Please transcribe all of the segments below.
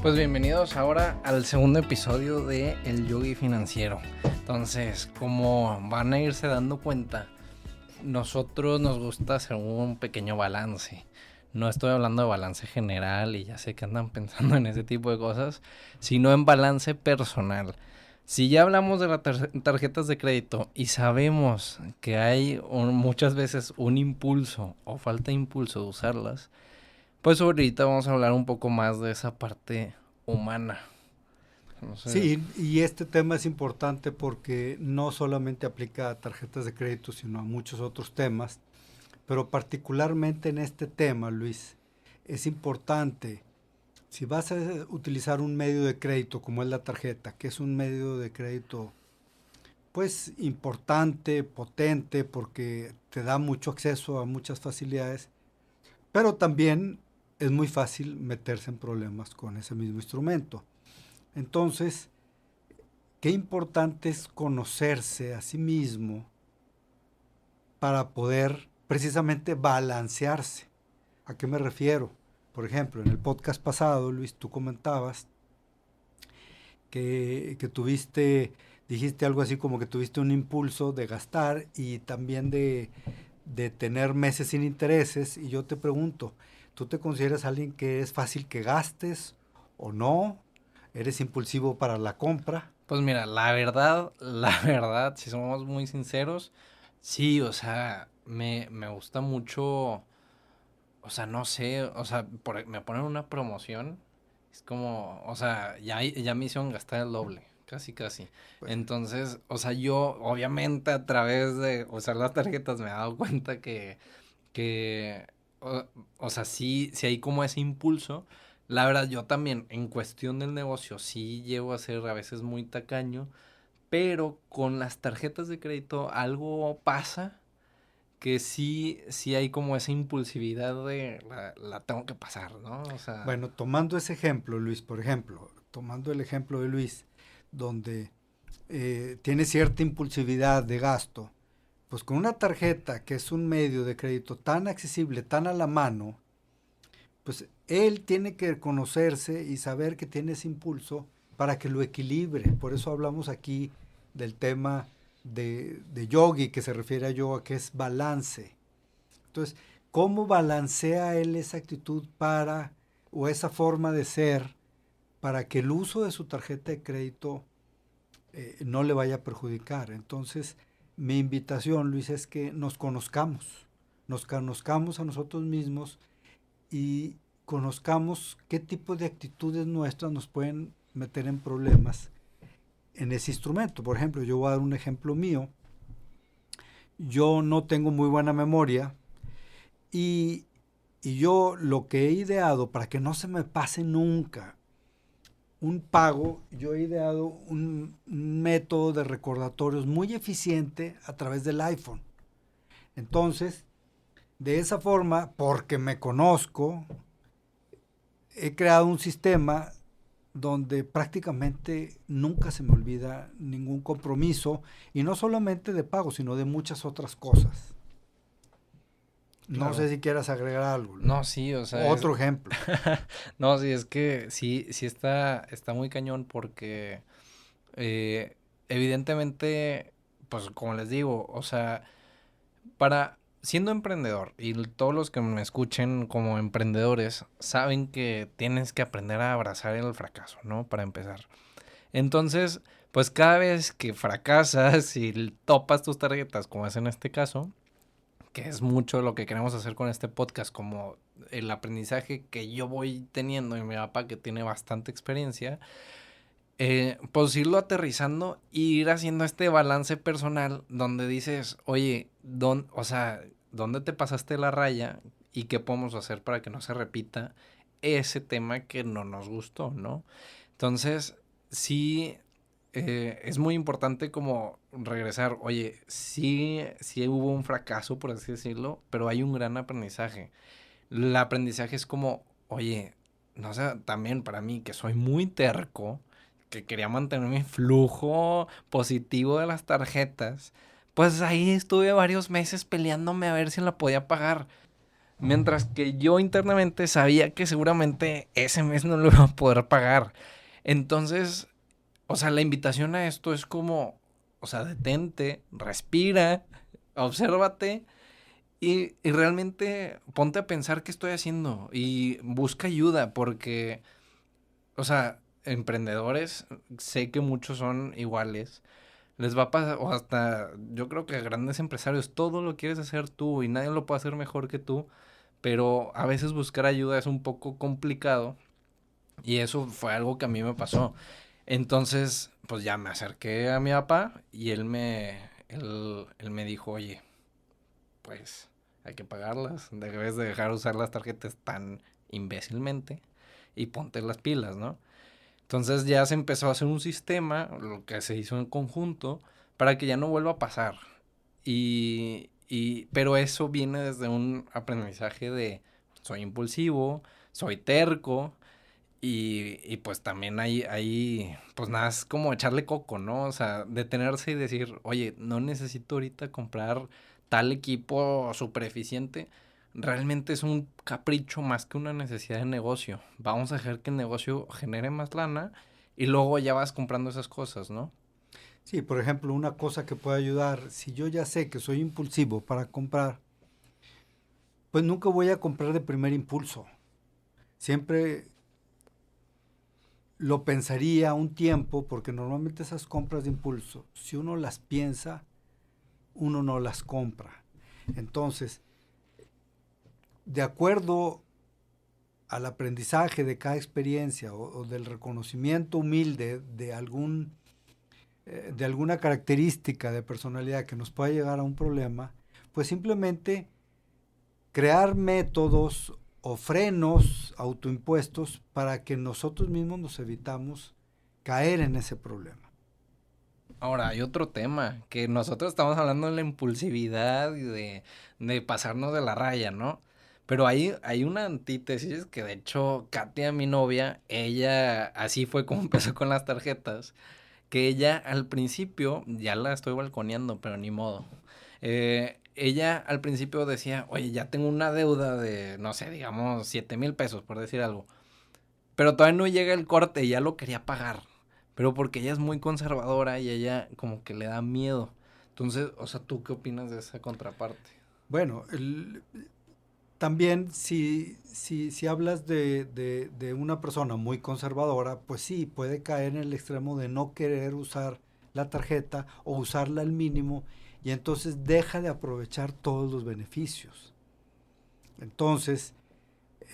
Pues bienvenidos ahora al segundo episodio de El Yogi Financiero. Entonces, como van a irse dando cuenta, nosotros nos gusta hacer un pequeño balance. No estoy hablando de balance general y ya sé que andan pensando en ese tipo de cosas, sino en balance personal. Si ya hablamos de las tarjetas de crédito y sabemos que hay muchas veces un impulso o falta de impulso de usarlas, pues ahorita vamos a hablar un poco más de esa parte humana. Entonces, Sí, y este tema es importante porque no solamente aplica a tarjetas de crédito, sino a muchos otros temas, pero particularmente en este tema, Luis, es importante, si vas a utilizar un medio de crédito como es la tarjeta, que es un medio de crédito pues importante, potente, porque te da mucho acceso a muchas facilidades, pero también es muy fácil meterse en problemas con ese mismo instrumento. Entonces, qué importante es conocerse a sí mismo para poder precisamente balancearse. ¿A qué me refiero? Por ejemplo, en el podcast pasado, Luis, tú comentabas que dijiste algo así como que tuviste un impulso de gastar y también de tener meses sin intereses. Y yo te pregunto, ¿tú te consideras alguien que es fácil que gastes o no? ¿Eres impulsivo para la compra? pues mira, la verdad, si somos muy sinceros, sí, o sea, me gusta mucho, o sea, no sé, o sea, me ponen una promoción, es como, o sea, ya me hicieron gastar el doble, casi, casi. Pues, Entonces, o sea, yo obviamente a través de usar las tarjetas me he dado cuenta que o, o sea, sí hay como ese impulso. La verdad, yo también, en cuestión del negocio, sí llego a ser a veces muy tacaño, pero con las tarjetas de crédito algo pasa que sí hay como esa impulsividad de la tengo que pasar, ¿no? O sea, bueno, tomando ese ejemplo, Luis, por ejemplo, tomando el ejemplo de Luis, donde tiene cierta impulsividad de gasto, pues con una tarjeta que es un medio de crédito tan accesible, tan a la mano, pues él tiene que conocerse y saber que tiene ese impulso para que lo equilibre. Por eso hablamos aquí del tema de yogi, que se refiere a yoga, que es balance. Entonces, ¿cómo balancea él esa actitud para, o esa forma de ser, para que el uso de su tarjeta de crédito no le vaya a perjudicar? Entonces, mi invitación, Luis, es que nos conozcamos a nosotros mismos y conozcamos qué tipo de actitudes nuestras nos pueden meter en problemas en ese instrumento. Por ejemplo, yo voy a dar un ejemplo mío. Yo no tengo muy buena memoria y, y yo lo que he ideado para que no se me pase nunca un pago, yo he ideado un método de recordatorios muy eficiente a través del iPhone. Entonces, de esa forma, porque me conozco, he creado un sistema donde prácticamente nunca se me olvida ningún compromiso, y no solamente de pago, sino de muchas otras cosas. No claro. sé si quieras agregar algo, Luis. No, sí, o sea, Otro ejemplo. no, sí, es que sí está muy cañón porque evidentemente, pues como les digo, o sea, siendo emprendedor y todos los que me escuchen como emprendedores saben que tienes que aprender a abrazar el fracaso, ¿no? Para empezar. Entonces, pues cada vez que fracasas y topas tus tarjetas, como es en este caso, que es mucho lo que queremos hacer con este podcast, como el aprendizaje que yo voy teniendo y mi papá que tiene bastante experiencia, pues irlo aterrizando y ir haciendo este balance personal donde dices, oye, o sea, ¿dónde te pasaste la raya y qué podemos hacer para que no se repita ese tema que no nos gustó, ¿no? Entonces, sí, es muy importante como regresar, oye, sí hubo un fracaso, por así decirlo, pero hay un gran aprendizaje. El aprendizaje es como, oye, no sé, también para mí que soy muy terco, que quería mantener mi flujo positivo de las tarjetas, pues ahí estuve varios meses peleándome a ver si la podía pagar. Mientras que yo internamente sabía que seguramente ese mes no lo iba a poder pagar. Entonces, o sea, la invitación a esto es como, o sea, detente, respira, obsérvate y realmente ponte a pensar qué estoy haciendo y busca ayuda porque, o sea, emprendedores, sé que muchos son iguales. Les va a pasar, o hasta yo creo que grandes empresarios, todo lo quieres hacer tú y nadie lo puede hacer mejor que tú, pero a veces buscar ayuda es un poco complicado y eso fue algo que a mí me pasó. Entonces, pues ya me acerqué a mi papá y él me dijo, oye, pues hay que pagarlas, debes de dejar usar las tarjetas tan imbécilmente y ponte las pilas, ¿no? Entonces ya se empezó a hacer un sistema, lo que se hizo en conjunto, para que ya no vuelva a pasar. Pero eso viene desde un aprendizaje de soy impulsivo, soy terco, y pues también pues nada, es como echarle coco, ¿no? O sea, detenerse y decir, oye, no necesito ahorita comprar tal equipo súper eficiente. Realmente es un capricho más que una necesidad de negocio. Vamos a dejar que el negocio genere más lana y luego ya vas comprando esas cosas, ¿no? Sí, por ejemplo, una cosa que puede ayudar, si yo ya sé que soy impulsivo para comprar, pues nunca voy a comprar de primer impulso. Siempre lo pensaría un tiempo, porque normalmente esas compras de impulso, si uno las piensa, uno no las compra. Entonces, de acuerdo al aprendizaje de cada experiencia o del reconocimiento humilde de alguna característica de personalidad que nos pueda llegar a un problema, pues simplemente crear métodos o frenos autoimpuestos para que nosotros mismos nos evitamos caer en ese problema. Ahora, hay otro tema, que nosotros estamos hablando de la impulsividad y de pasarnos de la raya, ¿no? Pero hay una antítesis que de hecho Katia, mi novia, ella así fue como empezó con las tarjetas, que ella al principio, ya la estoy balconeando, pero ni modo. Ella al principio decía, oye, ya tengo una deuda de, no sé, digamos, 7,000 pesos, por decir algo. Pero todavía no llega el corte y ya lo quería pagar. Pero porque ella es muy conservadora y ella como que le da miedo. Entonces, o sea, ¿tú qué opinas de esa contraparte? Bueno, también si hablas de una persona muy conservadora, pues sí, puede caer en el extremo de no querer usar la tarjeta o usarla al mínimo y entonces deja de aprovechar todos los beneficios. Entonces,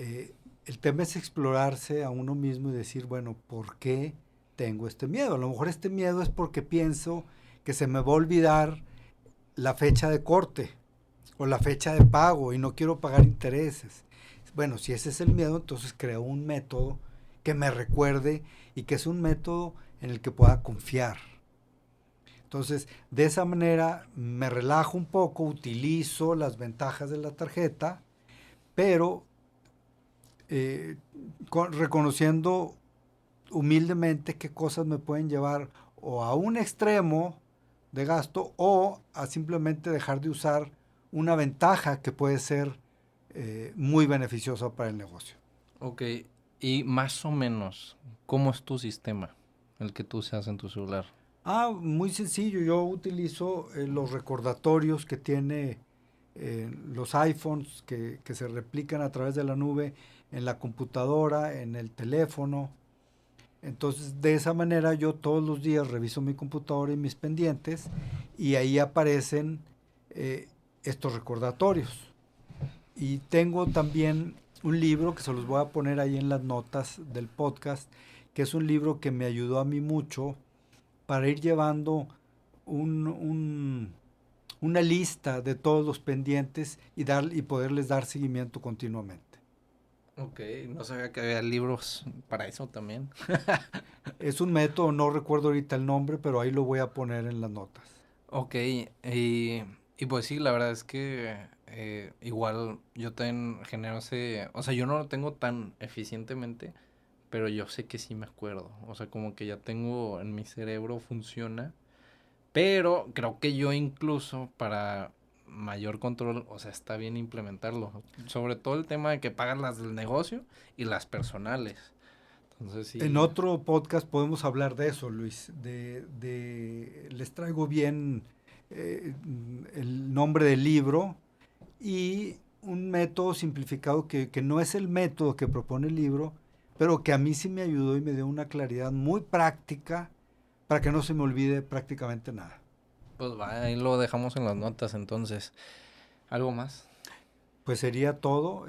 eh, el tema es explorarse a uno mismo y decir, bueno, ¿por qué tengo este miedo? A lo mejor este miedo es porque pienso que se me va a olvidar la fecha de corte o la fecha de pago y no quiero pagar intereses. Bueno, si ese es el miedo, entonces creo un método que me recuerde y que es un método en el que pueda confiar. Entonces, de esa manera me relajo un poco, utilizo las ventajas de la tarjeta, pero eh, reconociendo humildemente qué cosas me pueden llevar o a un extremo de gasto o a simplemente dejar de usar una ventaja que puede ser muy beneficiosa para el negocio. Ok, y más o menos, ¿cómo es tu sistema? El que tú seas en tu celular. Muy sencillo, yo utilizo los recordatorios que tiene los iPhones que se replican a través de la nube en la computadora, en el teléfono. Entonces, de esa manera yo todos los días reviso mi computadora y mis pendientes y ahí aparecen eh, estos recordatorios. Y tengo también un libro que se los voy a poner ahí en las notas del podcast, que es un libro que me ayudó a mí mucho para ir llevando un, un, una lista de todos los pendientes y poderles dar seguimiento continuamente. Ok, no sabía que había libros para eso también. Es un método, no recuerdo ahorita el nombre, pero ahí lo voy a poner en las notas. Ok, y pues sí, la verdad es que igual yo también genero ese, o sea, yo no lo tengo tan eficientemente, pero yo sé que sí me acuerdo, o sea, como que ya tengo en mi cerebro funciona, pero creo que yo incluso para mayor control, o sea, está bien implementarlo. Sobre todo el tema de que pagan las del negocio y las personales. Entonces, sí. En otro podcast podemos hablar de eso, Luis. Les traigo bien el nombre del libro y un método simplificado que no es el método que propone el libro, pero que a mí sí me ayudó y me dio una claridad muy práctica para que no se me olvide prácticamente nada. Pues va, ahí lo dejamos en las notas entonces. ¿Algo más? Pues sería todo.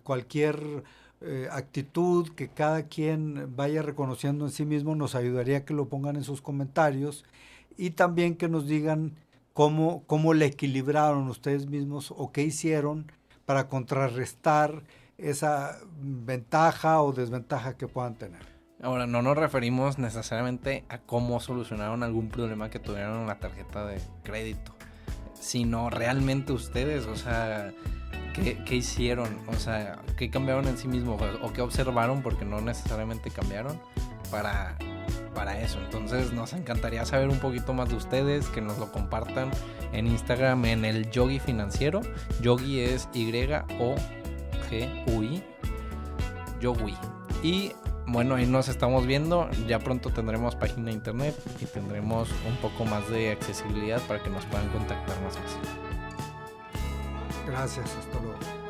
Cualquier actitud que cada quien vaya reconociendo en sí mismo nos ayudaría a que lo pongan en sus comentarios y también que nos digan cómo le equilibraron ustedes mismos o qué hicieron para contrarrestar esa ventaja o desventaja que puedan tener. Ahora, no nos referimos necesariamente a cómo solucionaron algún problema que tuvieron en la tarjeta de crédito, sino realmente ustedes, o sea, ¿qué hicieron? O sea, ¿qué cambiaron en sí mismos? ¿O qué observaron? Porque no necesariamente cambiaron para eso. Entonces, nos encantaría saber un poquito más de ustedes, que nos lo compartan en Instagram en el Yogi Financiero. Yogi es Y-O-G-U-I. Yogi. Y bueno, ahí nos estamos viendo. Ya pronto tendremos página de internet y tendremos un poco más de accesibilidad para que nos puedan contactar más fácil. Gracias, hasta luego.